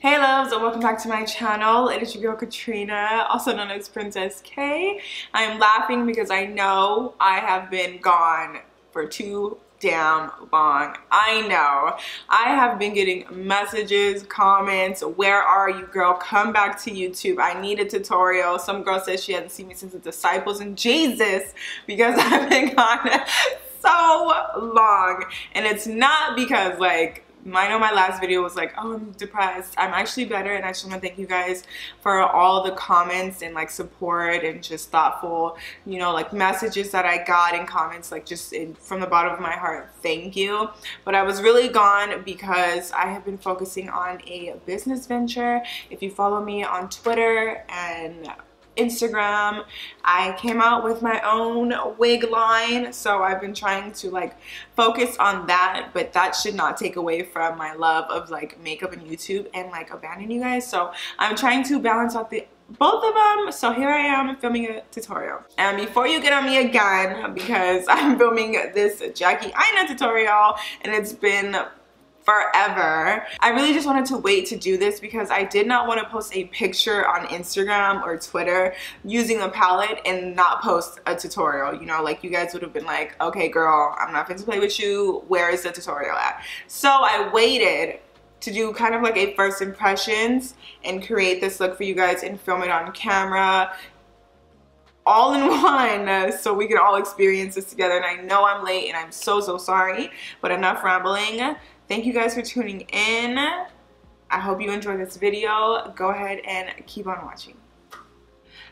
Hey loves, and welcome back to my channel. It is your girl Katrina, also known as Princess K. I am laughing because I know I have been gone for too damn long. I know. I have been getting messages, comments, where are you girl? Come back to YouTube. I need a tutorial. Some girl says she hasn't seen me since the Disciples and Jesus because I've been gone so long. And it's not because like, I know my last video was like, oh, I'm depressed. I'm actually better, and I just want to thank you guys for all the comments and like support and just thoughtful, you know, like messages that I got in comments, like just from the bottom of my heart, thank you. But I was really gone because I have been focusing on a business venture. If you follow me on Twitter and Instagram, I came out with my own wig line, so I've been trying to like focus on that, but that should not take away from my love of like makeup and YouTube and like abandon you guys. So I'm trying to balance out both of them. So here I am filming a tutorial, and before you get on me again, because I'm filming this Jackie Aina tutorial and it's been forever, I really just wanted to wait to do this because I did not want to post a picture on Instagram or Twitter using a palette and not post a tutorial. You know, like you guys would have been like, okay girl, I'm not going to play with you, where is the tutorial at? So I waited to do kind of like a first impressions and create this look for you guys and film it on camera all in one, so we can all experience this together. And I know I'm late and I'm so sorry, but enough rambling. Thank you guys for tuning in. I hope you enjoyed this video. Go ahead and keep on watching.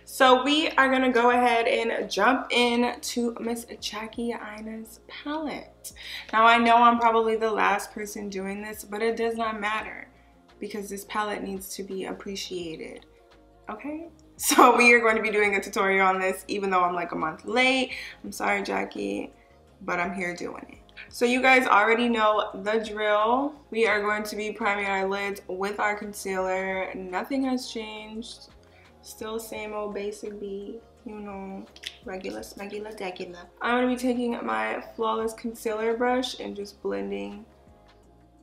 So we are gonna go ahead and jump into Miss Jackie Aina's palette. Now I know I'm probably the last person doing this, but it does not matter because this palette needs to be appreciated, okay? So we are going to be doing a tutorial on this even though I'm like a month late. I'm sorry Jackie, but I'm here doing it. So you guys already know the drill. We are going to be priming our lids with our concealer. Nothing has changed. Still same old basic B, you know, regular, smegular, degular. I'm going to be taking my Flawless concealer brush and just blending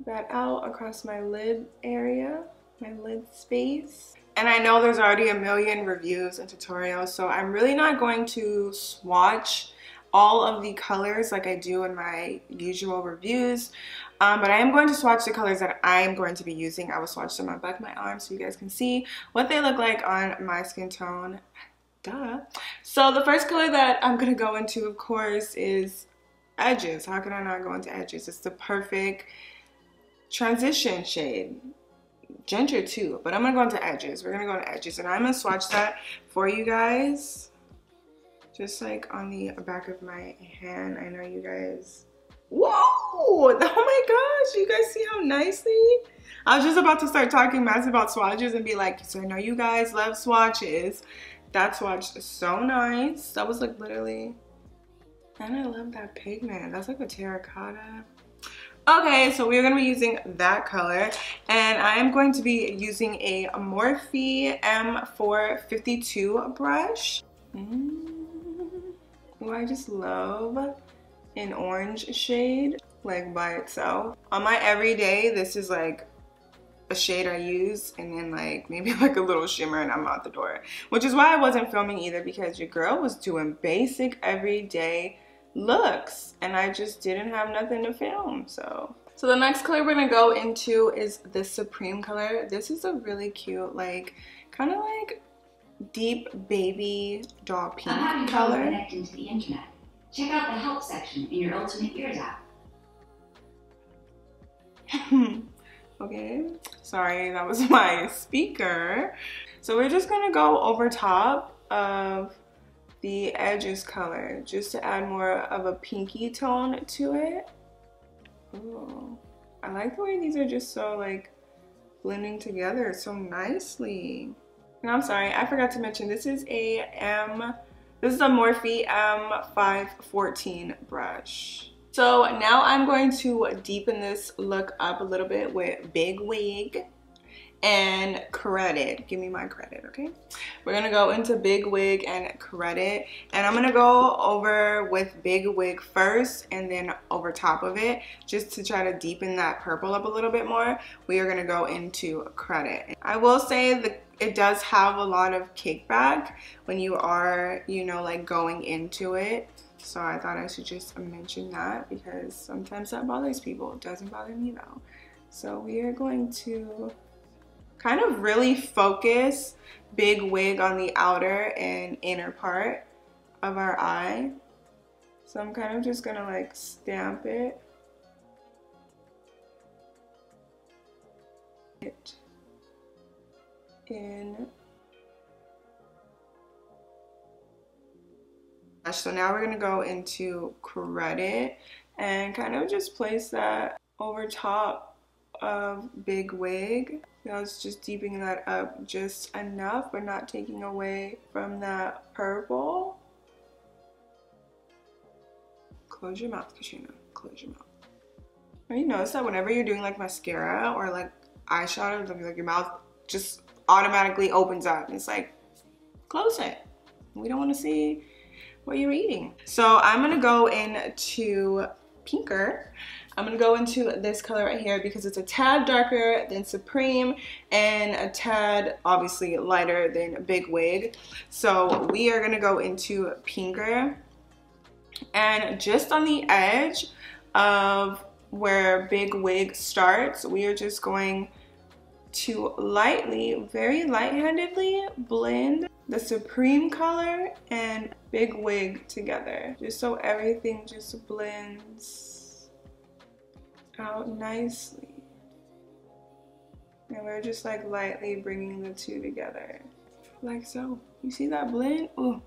that out across my lid area, my lid space. And I know there's already a million reviews and tutorials, so I'm really not going to swatch all of the colors like I do in my usual reviews, but I am going to swatch the colors that I am going to be using. I will swatch them on the back of my arm so you guys can see what they look like on my skin tone. Duh. So the first color that I'm going to go into, of course, is Edges. How can I not go into Edges? It's the perfect transition shade. Ginger too, but I'm going to go into Edges. We're going to go into Edges, and I'm going to swatch that for you guys. Just like on the back of my hand. I know you guys, whoa, oh my gosh, you guys see how nicely? I was just about to start talking mess about swatches and be like, so I know you guys love swatches. That swatch is so nice. That was like literally, and I love that pigment. That's like a terracotta. Okay, so we're going to be using that color, and I am going to be using a Morphe M452 brush. Oh, I just love an orange shade like by itself. On my everyday, this is like a shade I use, and then like maybe like a little shimmer and I'm out the door. Which is why I wasn't filming either, because your girl was doing basic everyday looks and I just didn't have nothing to film. So the next color we're gonna go into is the Supreme color. This is a really cute, like kind of like deep baby doll pink color. Connecting to the internet. Check out the help section in your Ultimate Ears app. Okay, sorry, that was my speaker. So we're just gonna go over top of the Edges color just to add more of a pinky tone to it. Ooh, I like the way these are just so like blending together so nicely. And I'm sorry, I forgot to mention this is a Morphe M514 brush. So now I'm going to deepen this look up a little bit with Big Wig, and credit. Give me my credit, okay? We're gonna go into big wig and credit, and I'm gonna go over with big wig first and then over top of it, just to try to deepen that purple up a little bit more. We are gonna go into credit. I will say that it does have a lot of kickback when you are, you know, like going into it. So I thought I should just mention that because sometimes that bothers people. It doesn't bother me though. So we are going to kind of really focus big wig on the outer and inner part of our eye. So I'm kind of just gonna like stamp it. In. So now we're gonna go into credit and kind of just place that over top of big wig. I was just deepening that up just enough, but not taking away from that purple. Close your mouth, Katrina. Close your mouth. You notice that whenever you're doing like mascara or like eyeshadow, like your mouth just automatically opens up. It's like, close it. We don't want to see what you're eating. So I'm gonna go into pinker. I'm gonna go into this color right here because it's a tad darker than Supreme and a tad obviously lighter than Big Wig. So we are gonna go into pinker, and just on the edge of where Big Wig starts, we are just going to lightly, very light-handedly blend the Supreme color and Big Wig together, just so everything just blends out nicely. And we're just like lightly bringing the two together, like so. You see that blend? Ooh,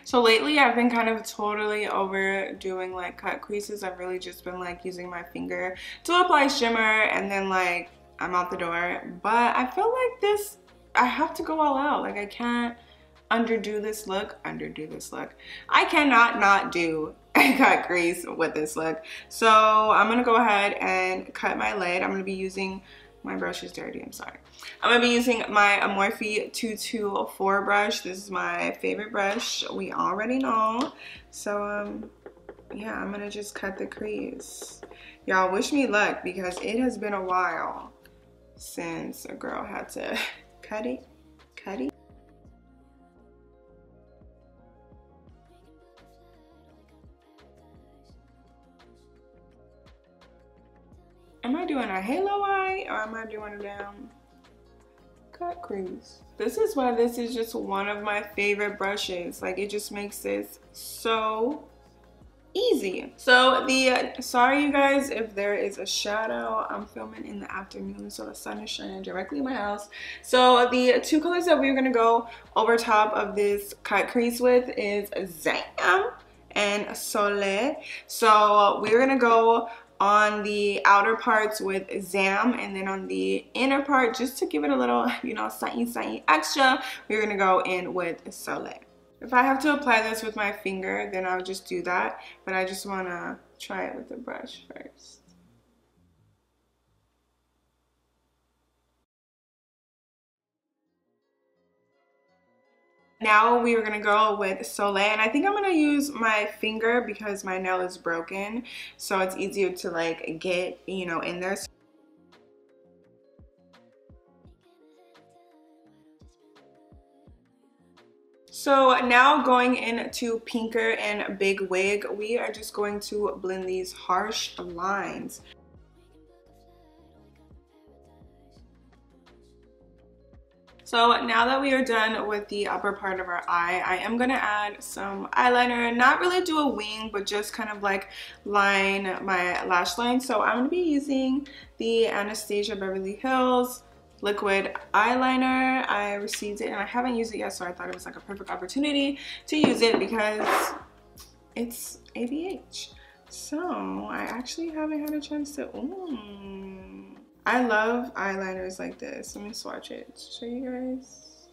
So lately I've been kind of totally overdoing like cut creases. I've really just been like using my finger to apply shimmer and then like I'm out the door. But I feel like this, I have to go all out. Like I can't underdo this look. I cannot not do a cut crease with this look. So I'm gonna go ahead and cut my lid. I'm gonna be using, my brush is dirty, I'm sorry. I'm gonna be using my Morphe 224 brush. This is my favorite brush, we already know. So yeah, I'm gonna just cut the crease. Y'all wish me luck because it has been a while since a girl had to cut it. Am I doing a halo eye or am I doing a damn cut crease? This is why this is just one of my favorite brushes. Like it just makes this so easy. So sorry you guys if there is a shadow. I'm filming in the afternoon, so the sun is shining directly in my house. So the two colors that we're gonna go over top of this cut crease with is Zam and Soleil. So we're gonna go on the outer parts with Zam, and then on the inner part, just to give it a little, you know, shiny extra, we're gonna go in with Soleil. If I have to apply this with my finger, then I'll just do that, but I just wanna try it with the brush first. Now we are gonna go with Soleil, and I think I'm gonna use my finger because my nail is broken, so it's easier to like get, you know, in there. So now going into pinker and Big Wig, we are just going to blend these harsh lines. So now that we are done with the upper part of our eye, I am gonna add some eyeliner, not really do a wing, but just kind of like line my lash line. So I'm gonna be using the Anastasia Beverly Hills liquid eyeliner. I received it and I haven't used it yet, so I thought it was like a perfect opportunity to use it because it's ABH. So I actually haven't had a chance to, I love eyeliners like this. Let me swatch it to show you guys.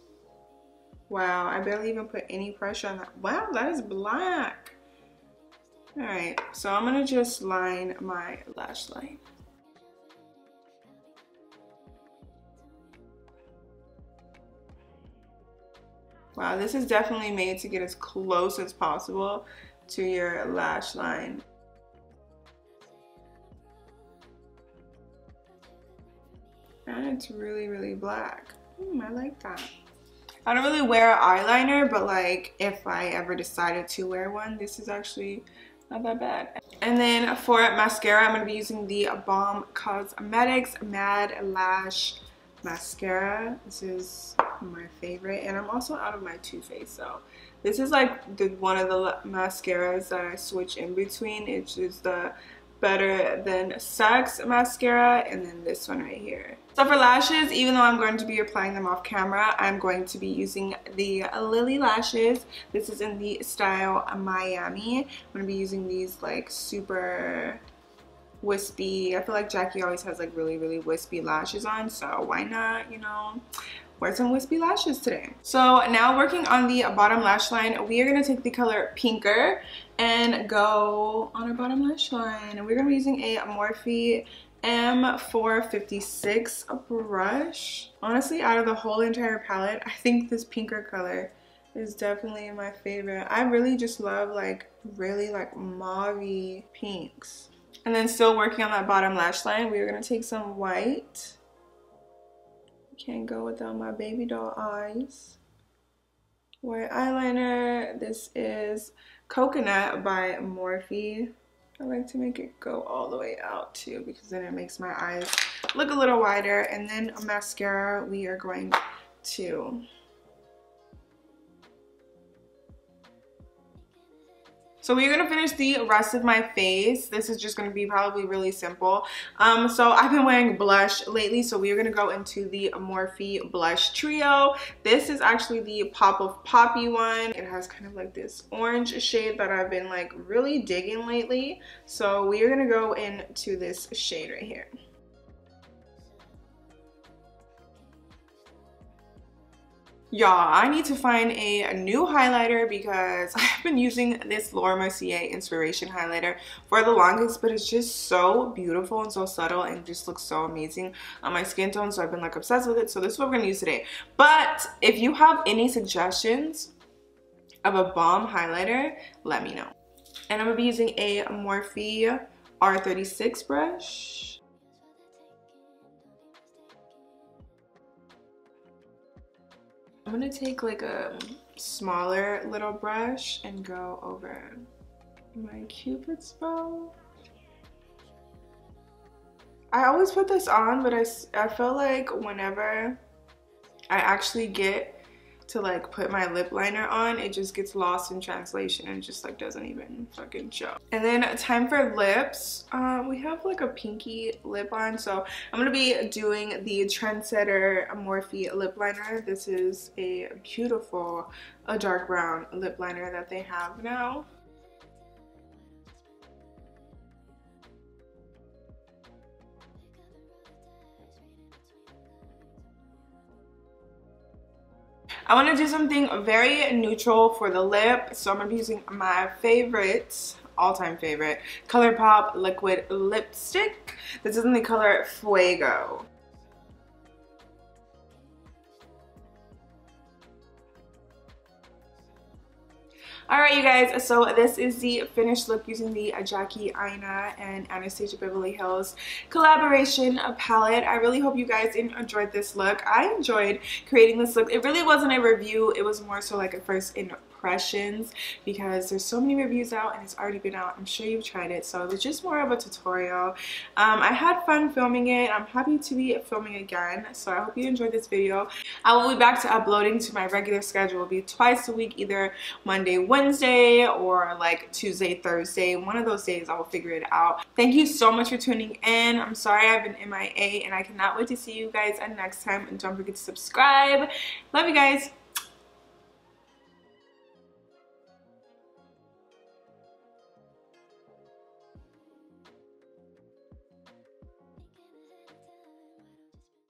Wow, I barely even put any pressure on that. Wow, that is black. All right, so I'm gonna just line my lash line. Wow, this is definitely made to get as close as possible to your lash line. And it's really, really black. I like that. I don't really wear eyeliner, but like if I ever decided to wear one, this is actually not that bad. And then for mascara, I'm going to be using the Balm Cosmetics Mad Lash Mascara. This is my favorite, and I'm also out of my Too Faced, so this is like one of the mascaras that I switch in between. It's just the Better Than Sex mascara, and then this one right here. So for lashes, even though I'm going to be applying them off camera, I'm going to be using the Lily lashes. This is in the style Miami. I'm going to be using these like super wispy. I feel like Jackie always has like really, really wispy lashes on, so why not, you know, wear some wispy lashes today. So now working on the bottom lash line, we are going to take the color Pinker and go on our bottom lash line. And we're going to be using a Morphe M456 brush. Honestly, out of the whole entire palette, I think this Pinker color is definitely my favorite. I really just love like really like mauve-y pinks. And then still working on that bottom lash line, we're going to take some white. Can't go without my baby doll eyes. White eyeliner. This is Coconut by Morphe. I like to make it go all the way out too, because then it makes my eyes look a little wider. And then a mascara, we are going to so we're going to finish the rest of my face. This is just going to be probably really simple. So I've been wearing blush lately, so we're going to go into the Morphe Blush Trio. This is actually the Pop of Poppy one. It has kind of like this orange shade that I've been like really digging lately. So we're going to go into this shade right here. Y'all, I need to find a new highlighter because I've been using this Laura Mercier Inspiration highlighter for the longest, but it's just so beautiful and so subtle and just looks so amazing on my skin tone, so I've been like obsessed with it. So this is what we're gonna use today. But if you have any suggestions of a bomb highlighter, let me know. And I'm gonna be using a Morphe R36 brush. I'm gonna take like a smaller little brush and go over my Cupid's bow. I always put this on, but I feel like whenever I actually get to like put my lip liner on, it just gets lost in translation and just like doesn't even fucking show. And then time for lips. We have like a pinky lip on, so I'm gonna be doing the Trendsetter Morphe lip liner. This is a beautiful dark brown lip liner that they have now. I want to do something very neutral for the lip, so I'm going to be using my favorite, all-time favorite, ColourPop liquid lipstick. This is in the color Fuego. Alright you guys, so this is the finished look using the Jackie, Aina, and Anastasia Beverly Hills collaboration palette. I really hope you guys enjoyed this look. I enjoyed creating this look. It really wasn't a review, it was more so like a first impressions because there's so many reviews out and it's already been out. I'm sure you've tried it, so it was just more of a tutorial. I had fun filming it. I'm happy to be filming again, so I hope you enjoyed this video. I will be back to uploading to my regular schedule. It will be twice a week, either Monday, Wednesday, or like Tuesday, Thursday. One of those days I will figure it out. Thank you so much for tuning in. I'm sorry I've been MIA and I cannot wait to see you guys next time, and don't forget to subscribe. Love you guys.